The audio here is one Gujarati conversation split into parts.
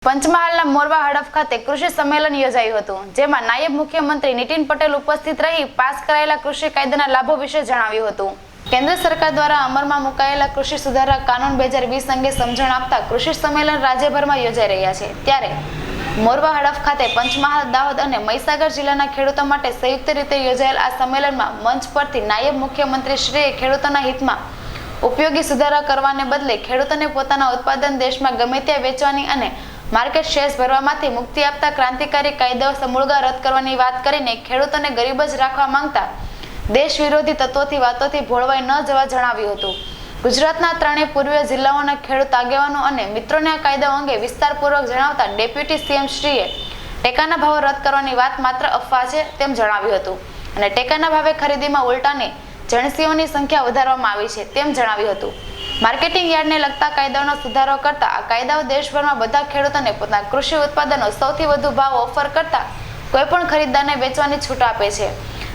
પંચમહાલના મોરવા હડફ ખાતે કૃષિ સંમેલન યોજાયું હતું, જેમાં નાયબ મુખ્યમંત્રી નીતિન પટેલ ઉપસ્થિત રહી પાસ કરાયેલા કૃષિ કાયદાના લાભો વિશે જણાવ્યું હતું। કેન્દ્ર સરકાર દ્વારા અમલમાં મુકાયેલા કૃષિ સુધારા કાનૂન 2020 અંગે સમજણ આપતા કૃષિ સંમેલન રાજ્યભરમાં યોજાઈ રહ્યા છે। ત્યારે મોરવા હડફ ખાતે પંચમહાલ, દાહોદ અને મહીસાગર જિલ્લાના ખેડૂતો માટે સંયુક્ત રીતે યોજાયેલ આ સંમેલનમાં મંચ પરથી નાયબ મુખ્યમંત્રી શ્રીએ ખેડૂતોના હિતમાં ઉપયોગી સુધારા કરવાને બદલે ખેડૂતોને પોતાના ઉત્પાદન દેશમાં ગમે ત્યાં વેચવાની અને માર્કેટ શેર્સ ભરવામાંથી મુક્તિ આપતા ક્રાંતિકારી કાયદાઓ સમૂળગા રદ કરવાની વાત કરીને ખેડૂતોને ગરીબ જ રાખવા માંગતા દેશ વિરોધી તત્વોથી વાતોથી ભોળવાઈ ન જવા જણાવ્યું હતું। ગુજરાતના ત્રણેય પૂર્વીય જિલ્લાઓના ખેડૂત આગેવાનો અને મિત્રોને આ કાયદાઓ અંગે વિસ્તારપૂર્વક જણાવતા ડેપ્યુટી સીએમ શ્રીએ ટેકાના ભાવ રદ કરવાની વાત માત્ર અફવા છે તેમ જણાવ્યું હતું અને ટેકાના ભાવે ખરીદીમાં ઉલટાની જણસીઓની સંખ્યા વધારવામાં આવી છે તેમ જણાવ્યું હતું। માર્કેટિંગ યાર્ડને લગતા કાયદાઓનો સુધારો કરતા આ કાયદાઓ દેશભરમાં બધા ખેડૂતોને પોતાના કૃષિ ઉત્પાદનો સૌથી વધુ ભાવ ઓફર કરતા કોઈપણ ખરીદદારને વેચવાની છૂટ આપે છે,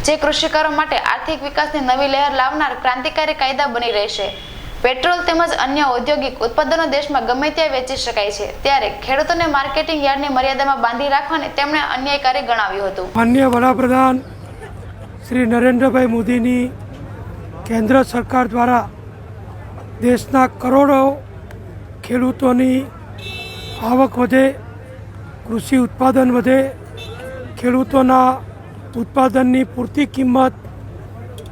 જે કૃષિકારો માટે આર્થિક વિકાસની નવી લહેર લાવનાર ક્રાંતિકારી કાયદા બની રહેશે। પેટ્રોલ તેમજ અન્ય ઔદ્યોગિક ઉત્પાદનો દેશમાં ગમે ત્યાં વેચી શકાય છે, ત્યારે ખેડૂતોને માર્કેટિંગ યાર્ડની મર્યાદામાં બાંધી રાખવાને તેમણે અન્યાયકારી ગણાવ્યું હતું। માનનીય વડાપ્રધાન શ્રી નરેન્દ્રભાઈ મોદીની કેન્દ્ર સરકાર દ્વારા દેશના કરોડો ખેડૂતોની આવક વધે, કૃષિ ઉત્પાદન વધે, ખેડૂતોના ઉત્પાદનની પૂરતી કિંમત,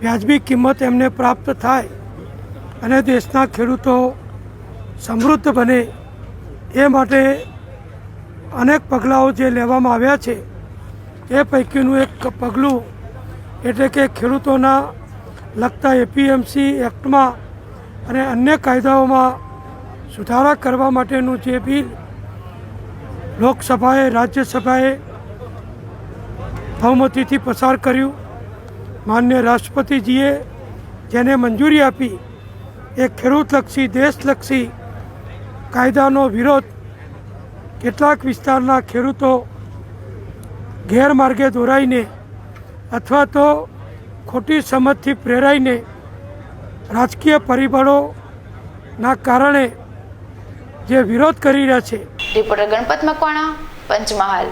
વ્યાજબી કિંમત એમને પ્રાપ્ત થાય અને દેશના ખેડૂતો સમૃદ્ધ બને એ માટે અનેક પગલાઓ જે લેવામાં આવ્યા છે એ પૈકીનું એક પગલું એટલે કે ખેડૂતોના લગતા એપીએમસી એક્ટમાં અને અન્ય કાયદાઓમાં સુધારા કરવા માટેનું જે બિલ લોકસભાએ, રાજ્યસભાએ બહુમતીથી પસાર કર્યું, માનનીય રાષ્ટ્રપતિજીએ જેને મંજૂરી આપી એ ખેડૂતલક્ષી, દેશલક્ષી કાયદાનો વિરોધ કેટલાક વિસ્તારના ખેડૂતો ગેરમાર્ગે દોરાઈને અથવા તો ખોટી સમજથી પ્રેરાઈને રાજકીય પરિબળોના કારણે જે વિરોધ કરી રહ્યા છે। રિપોર્ટર ગણપત મકવાણા, પંચમહાલ।